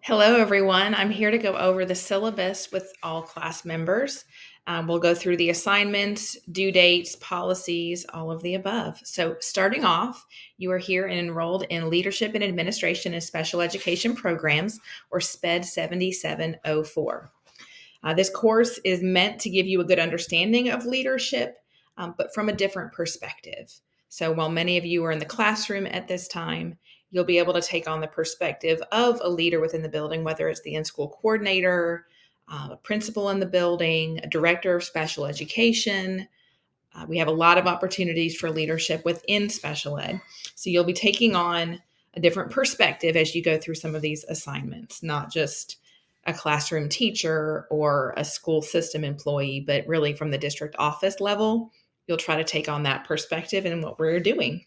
Hello, everyone. I'm here to go over the syllabus with all class members. We'll go through the assignments, due dates, policies, all of the above. So starting off, you are here and enrolled in Leadership and Administration in Special Education Programs, or SPED 7704. This course is meant to give you a good understanding of leadership, but from a different perspective. So while many of you are in the classroom at this time, you'll be able to take on the perspective of a leader within the building, whether it's the in-school coordinator, a principal in the building, a director of special education. We have a lot of opportunities for leadership within special ed. So you'll be taking on a different perspective as you go through some of these assignments, not just a classroom teacher or a school system employee, but really from the district office level, you'll try to take on that perspective and what we're doing.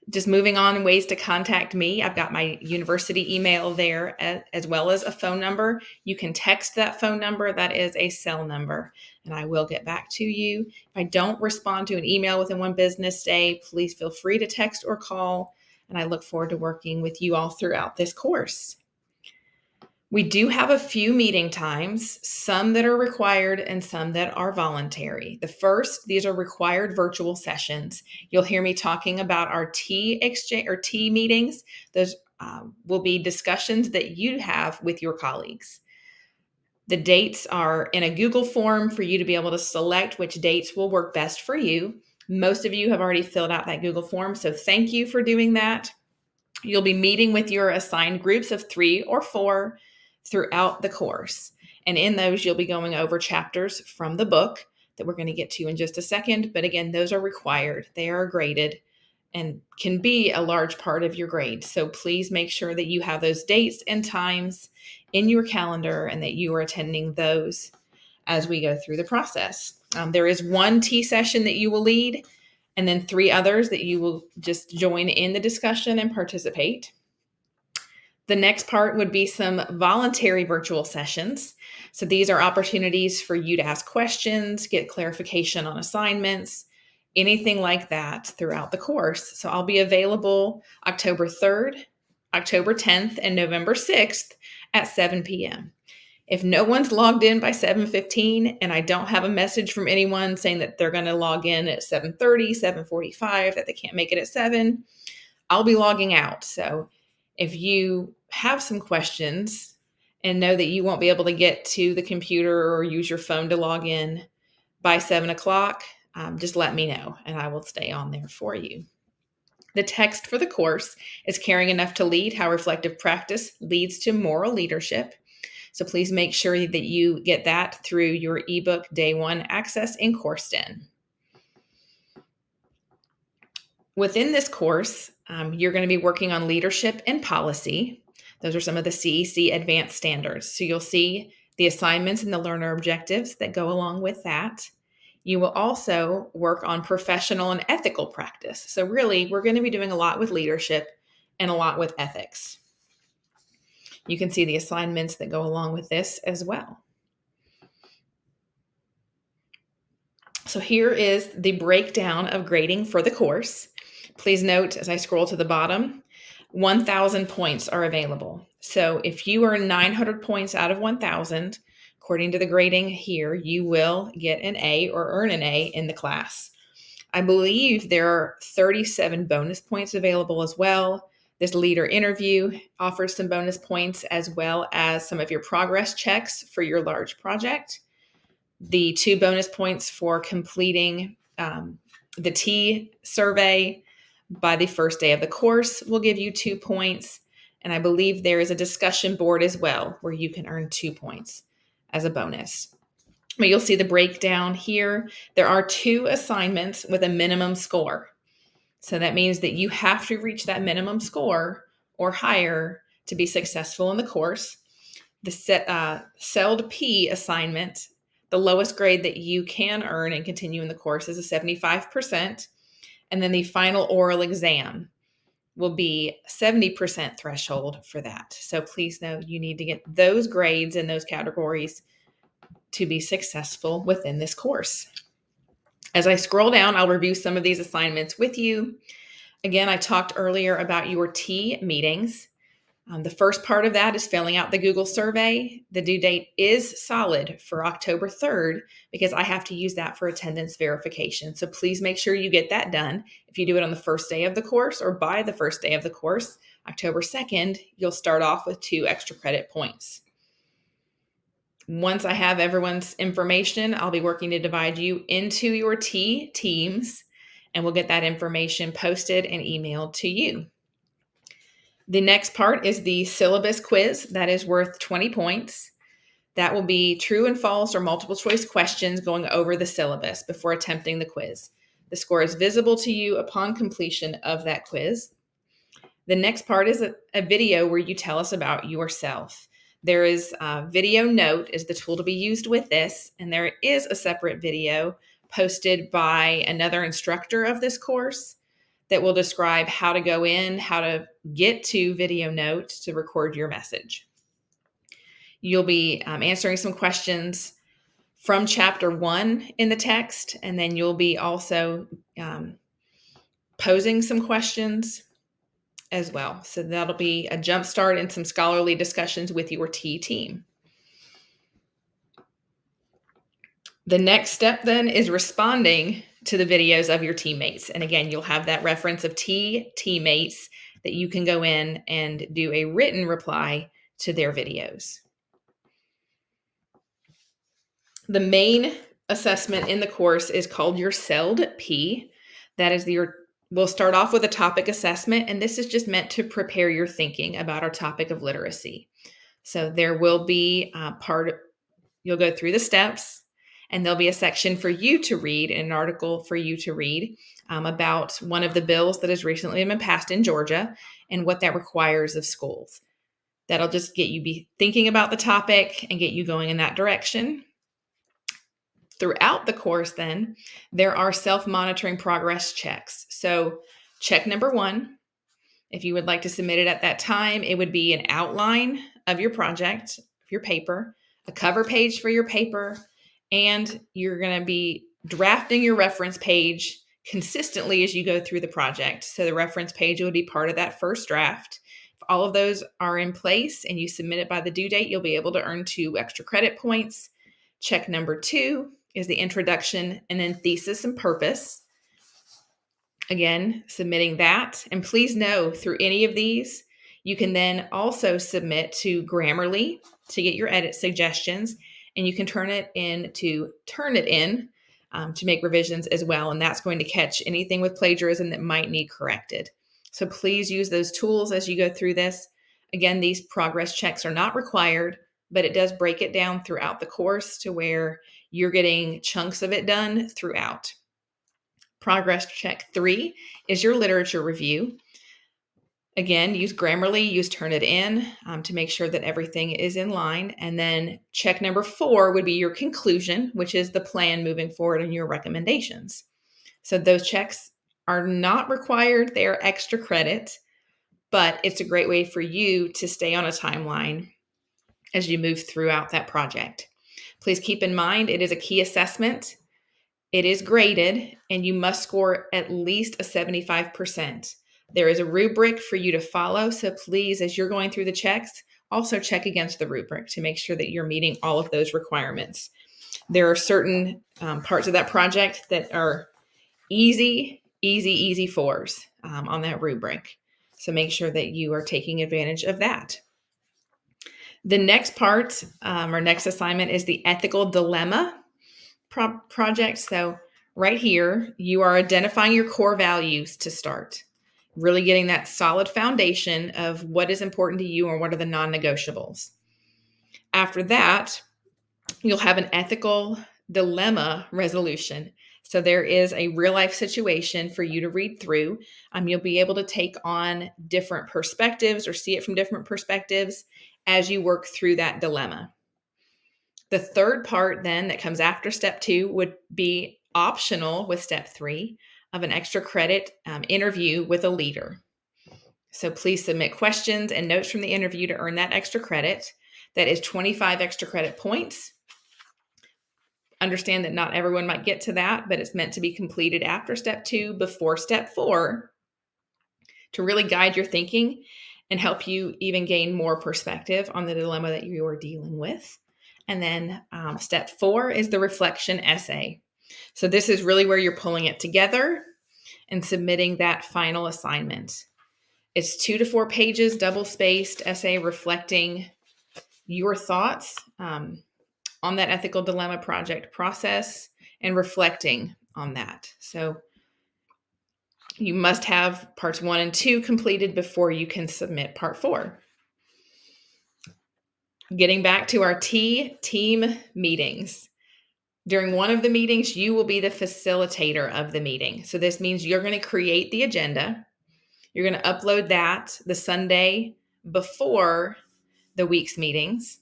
Just moving on, ways to contact me. I've got my university email there as well as a phone number. You can text that phone number. That is a cell number, and I will get back to you. If I don't respond to an email within one business day, please feel free to text or call, and I look forward to working with you all throughout this course. We do have a few meeting times, some that are required and some that are voluntary. The first, these are required virtual sessions. You'll hear me talking about our tea exchange or tea meetings. Those will be discussions that you have with your colleagues. The dates are in a Google form for you to be able to select which dates will work best for you. Most of you have already filled out that Google form, so thank you for doing that. You'll be meeting with your assigned groups of 3 or 4 throughout the course. And in those, you'll be going over chapters from the book that we're going to get to in just a second. But again, those are required. They are graded and can be a large part of your grade. So please make sure that you have those dates and times in your calendar and that you are attending those as we go through the process. There is one tea session that you will lead, and then 3 others that you will just join in the discussion and participate. The next part would be some voluntary virtual sessions. So these are opportunities for you to ask questions, get clarification on assignments, anything like that throughout the course. So I'll be available October 3rd, October 10th, and November 6th at 7 p.m. If no one's logged in by 7:15 and I don't have a message from anyone saying that they're going to log in at 7:30, 7:45, that they can't make it at 7, I'll be logging out. So if you have some questions and know that you won't be able to get to the computer or use your phone to log in by 7 o'clock, just let me know and I will stay on there for you. The text for the course is Caring Enough to Lead, How Reflective Practice Leads to Moral Leadership. So please make sure that you get that through your ebook Day 1 access in CourseDen. Within this course, you're going to be working on leadership and policy. Those are some of the CEC advanced standards. So you'll see the assignments and the learner objectives that go along with that. You will also work on professional and ethical practice. So really, we're going to be doing a lot with leadership and a lot with ethics. You can see the assignments that go along with this as well. So here is the breakdown of grading for the course. Please note, as I scroll to the bottom, 1,000 points are available. So if you are 900 points out of 1,000, according to the grading here, you will get an A or earn an A in the class. I believe there are 37 bonus points available as well. This leader interview offers some bonus points as well as some of your progress checks for your large project. The 2 bonus points for completing the T survey by the first day of the course will give you 2 points. And I believe there is a discussion board as well where you can earn 2 points as a bonus. But you'll see the breakdown here. There are 2 assignments with a minimum score. So that means that you have to reach that minimum score or higher to be successful in the course. The CELD P assignment, the lowest grade that you can earn and continue in the course is a 75%. And then the final oral exam will be 70% threshold for that. So please know you need to get those grades in those categories to be successful within this course. As I scroll down, I'll review some of these assignments with you. Again, I talked earlier about your T meetings. The first part of that is filling out the Google survey. The due date is solid for October 3rd because I have to use that for attendance verification. So please make sure you get that done. If you do it on the first day of the course or by the first day of the course, October 2nd, you'll start off with 2 extra credit points. Once I have everyone's information, I'll be working to divide you into your teams, and we'll get that information posted and emailed to you. The next part is the syllabus quiz. That is worth 20 points. That will be true and false or multiple choice questions going over the syllabus before attempting the quiz. The score is visible to you upon completion of that quiz. The next part is a video where you tell us about yourself. There is a video note is the tool to be used with this, and there is a separate video posted by another instructor of this course that will describe how to go in, how to get to video note to record your message. You'll be answering some questions from chapter 1 in the text, and then you'll be also posing some questions as well. So that'll be a jump start and some scholarly discussions with your team. The next step then is responding to the videos of your teammates. And again, you'll have that reference of teammates that you can go in and do a written reply to their videos. The main assessment in the course is called your Ldrshp. That is we'll start off with a topic assessment, and this is just meant to prepare your thinking about our topic of literacy. So there will be you'll go through the steps, and there'll be a section for you to read, an article for you to read about one of the bills that has recently been passed in Georgia and what that requires of schools. That'll just get you be thinking about the topic and get you going in that direction. Throughout the course, then, there are self-monitoring progress checks. So check number 1, if you would like to submit it at that time, it would be an outline of your project, your paper, a cover page for your paper, and you're going to be drafting your reference page consistently as you go through the project. So the reference page will be part of that first draft. If all of those are in place and you submit it by the due date, you'll be able to earn 2 extra credit points. Check number 2 is the introduction and then thesis and purpose. Again, submitting that. And please know through any of these, you can then also submit to Grammarly to get your edit suggestions, and you can turn it in to make revisions as well. And that's going to catch anything with plagiarism that might need corrected. So please use those tools as you go through this. Again, these progress checks are not required, but it does break it down throughout the course to where you're getting chunks of it done throughout. Progress check 3 is your literature review. Again, use Grammarly, use Turnitin to make sure that everything is in line. And then check number 4 would be your conclusion, which is the plan moving forward and your recommendations. So those checks are not required. They are extra credit, but it's a great way for you to stay on a timeline as you move throughout that project. Please keep in mind, it is a key assessment. It is graded, and you must score at least a 75%. There is a rubric for you to follow, so please, as you're going through the checks, also check against the rubric to make sure that you're meeting all of those requirements. There are certain parts of that project that are easy 4s on that rubric. So make sure that you are taking advantage of that. The next part, or next assignment, is the ethical dilemma project. So right here, you are identifying your core values to start, really getting that solid foundation of what is important to you or what are the non-negotiables. After that, you'll have an ethical dilemma resolution. So there is a real life situation for you to read through. You'll be able to take on different perspectives or see it from different perspectives as you work through that dilemma. The third part then that comes after step 2 would be optional with step 3 of an extra credit interview with a leader. So please submit questions and notes from the interview to earn that extra credit. That is 25 extra credit points. Understand that not everyone might get to that, but it's meant to be completed after step 2, before step 4, to really guide your thinking and help you even gain more perspective on the dilemma that you are dealing with. And then step 4 is the reflection essay. So this is really where you're pulling it together and submitting that final assignment. It's 2 to 4 pages, double-spaced essay reflecting your thoughts on that ethical dilemma project process and reflecting on that. So you must have parts 1 and 2 completed before you can submit part 4. Getting back to our team meetings. During one of the meetings, you will be the facilitator of the meeting. So this means you're going to create the agenda. You're going to upload that the Sunday before the week's meetings.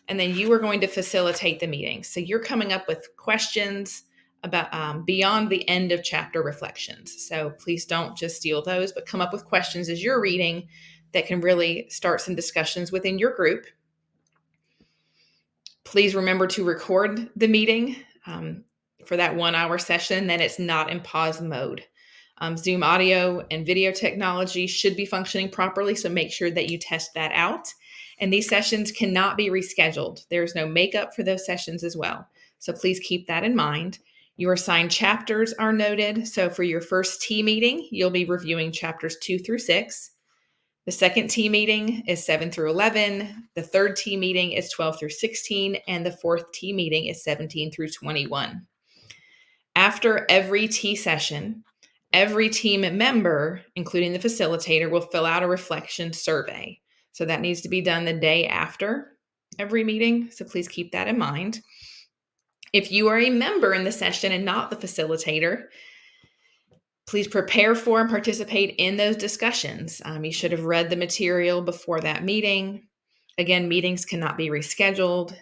And then you are going to facilitate the meeting. So you're coming up with questions about beyond the end of chapter reflections. So please don't just steal those, but come up with questions as you're reading that can really start some discussions within your group. Please remember to record the meeting for that 1-hour session. Then it's not in pause mode. Zoom audio and video technology should be functioning properly, so make sure that you test that out. And these sessions cannot be rescheduled. There's no makeup for those sessions as well. So please keep that in mind. Your assigned chapters are noted. So for your first T meeting, you'll be reviewing chapters 2 through 6. The second T meeting is 7 through 11. The third T meeting is 12 through 16. And the fourth T meeting is 17 through 21. After every T session, every team member, including the facilitator, will fill out a reflection survey. So that needs to be done the day after every meeting. So please keep that in mind. If you are a member in the session and not the facilitator, please prepare for and participate in those discussions. You should have read the material before that meeting. Again, meetings cannot be rescheduled,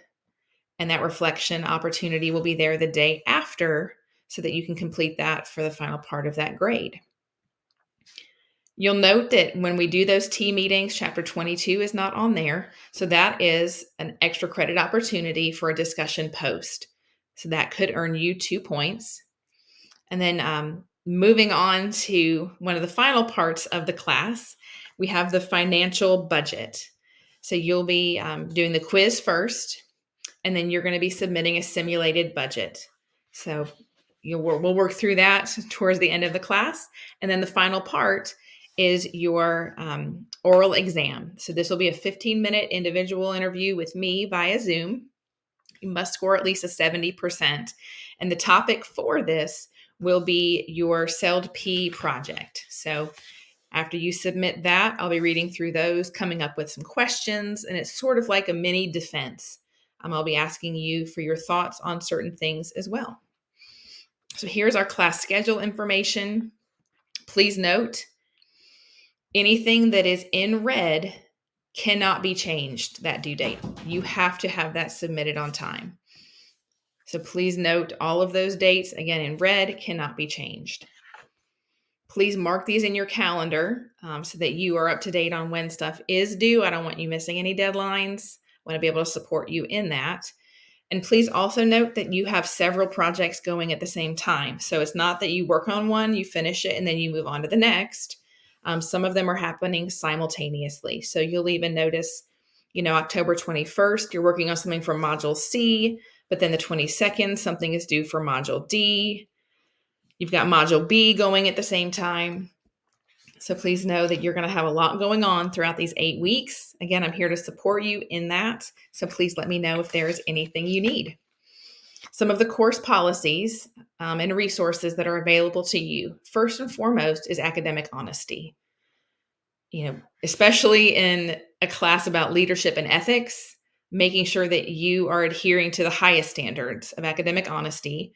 and that reflection opportunity will be there the day after so that you can complete that for the final part of that grade. You'll note that when we do those T meetings, chapter 22 is not on there. So that is an extra credit opportunity for a discussion post. So that could earn you 2 points. And then moving on to one of the final parts of the class, we have the financial budget. So you'll be doing the quiz first, and then you're going to be submitting a simulated budget. So we'll work through that towards the end of the class. And then the final part is your oral exam. So this will be a 15-minute individual interview with me via Zoom. You must score at least a 70%. And the topic for this will be your Ldrshp project. So after you submit that, I'll be reading through those, coming up with some questions, and it's sort of like a mini defense. I'll be asking you for your thoughts on certain things as well. So here's our class schedule information. Please note, anything that is in red cannot be changed that due date. You have to have that submitted on time. So please note all of those dates, again, in red, cannot be changed. Please mark these in your calendar so that you are up to date on when stuff is due. I don't want you missing any deadlines. I want to be able to support you in that. And please also note that you have several projects going at the same time. So it's not that you work on one, you finish it, and then you move on to the next. Some of them are happening simultaneously. So you'll even notice, October 21st, you're working on something for Module C, but then the 22nd, something is due for Module D. You've got Module B going at the same time. So please know that you're going to have a lot going on throughout these 8 weeks. Again, I'm here to support you in that. So please let me know if there is anything you need. Some of the course policies and resources that are available to you. First and foremost is academic honesty. Especially in a class about leadership and ethics, making sure that you are adhering to the highest standards of academic honesty.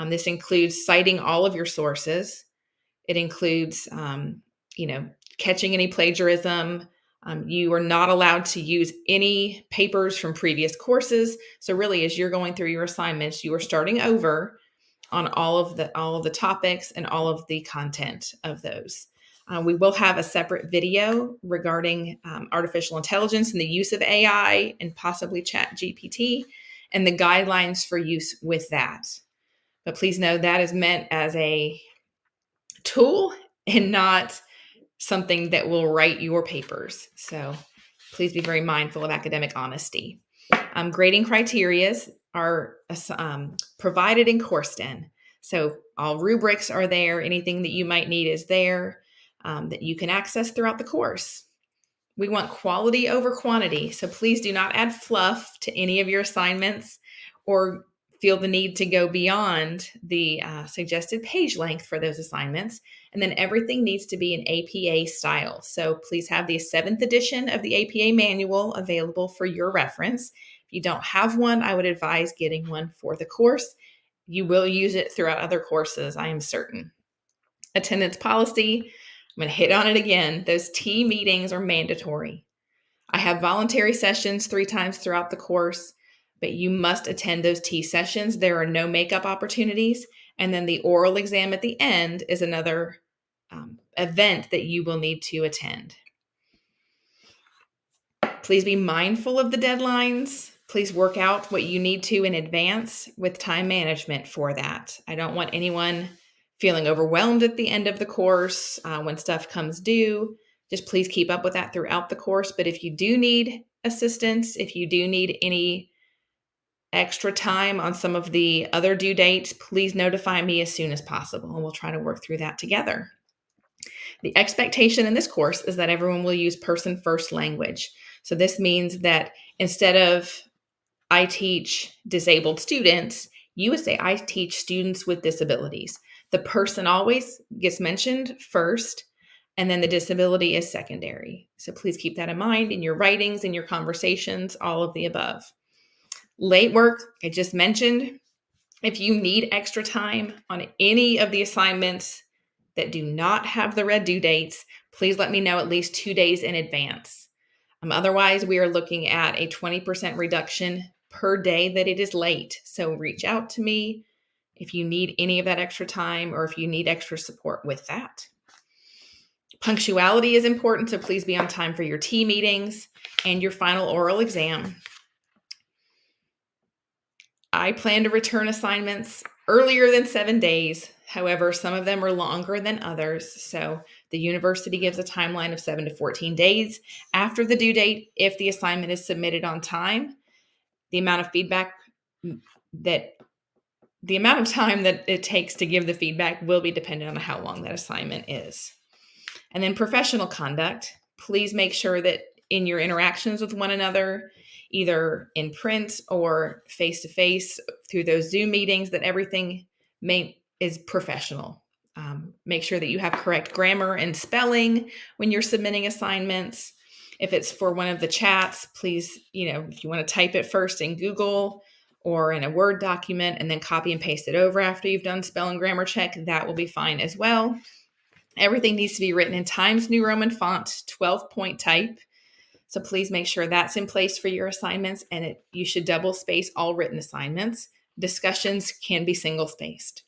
This includes citing all of your sources. It includes, catching any plagiarism. You are not allowed to use any papers from previous courses. So really, as you're going through your assignments, you are starting over on all of the topics and all of the content of those. We will have a separate video regarding artificial intelligence and the use of AI and possibly ChatGPT and the guidelines for use with that. But please know that is meant as a tool and not something that will write your papers. So please be very mindful of academic honesty. Grading criterias are provided in CourseDen. So all rubrics are there. Anything that you might need is there that you can access throughout the course. We want quality over quantity. So please do not add fluff to any of your assignments or feel the need to go beyond the suggested page length for those assignments. And then everything needs to be in APA style. So please have the 7th edition of the APA manual available for your reference. If you don't have one, I would advise getting one for the course. You will use it throughout other courses, I am certain. Attendance policy, I'm going to hit on it again. Those T meetings are mandatory. I have voluntary sessions 3 times throughout the course, but you must attend those T sessions. There are no makeup opportunities. And then the oral exam at the end is another event that you will need to attend. Please be mindful of the deadlines. Please work out what you need to in advance with time management for that. I don't want anyone feeling overwhelmed at the end of the course when stuff comes due. Just please keep up with that throughout the course. But if you do need assistance, if you do need any extra time on some of the other due dates, please notify me as soon as possible, and we'll try to work through that together. The expectation in this course is that everyone will use person first language. So this means that instead of I teach disabled students, you would say I teach students with disabilities. The person always gets mentioned first, and then the disability is secondary. So please keep that in mind in your writings, in your conversations, all of the above. Late work, I just mentioned. If you need extra time on any of the assignments that do not have the red due dates, please let me know at least 2 days in advance. Otherwise, we are looking at a 20% reduction per day that it is late. So reach out to me if you need any of that extra time or if you need extra support with that. Punctuality is important, so please be on time for your T meetings and your final oral exam. I plan to return assignments earlier than 7 days. However, some of them are longer than others. So the university gives a timeline of 7 to 14 days after the due date if the assignment is submitted on time. The amount of time that it takes to give the feedback will be dependent on how long that assignment is. And then professional conduct. Please make sure that in your interactions with one another, either in print or face-to-face through those Zoom meetings, that everything is professional. Make sure that you have correct grammar and spelling when you're submitting assignments. If it's for one of the chats, please, if you want to type it first in Google or in a Word document and then copy and paste it over after you've done spell and grammar check, that will be fine as well. Everything needs to be written in Times New Roman font, 12-point type. So please make sure that's in place for your assignments, and you should double space all written assignments. Discussions can be single spaced.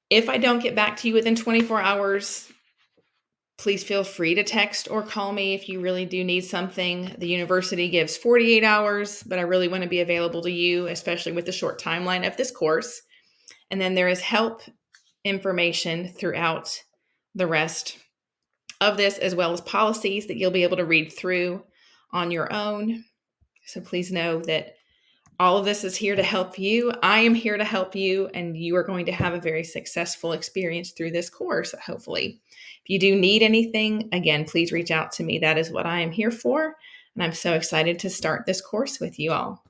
If I don't get back to you within 24 hours, please feel free to text or call me if you really do need something. The university gives 48 hours, but I really want to be available to you, especially with the short timeline of this course. And then there is help information throughout the rest of this, as well as policies that you'll be able to read through on your own. So please know that all of this is here to help you. I am here to help you, and you are going to have a very successful experience through this course, hopefully. If you do need anything, again, please reach out to me. That is what I am here for, and I'm so excited to start this course with you all.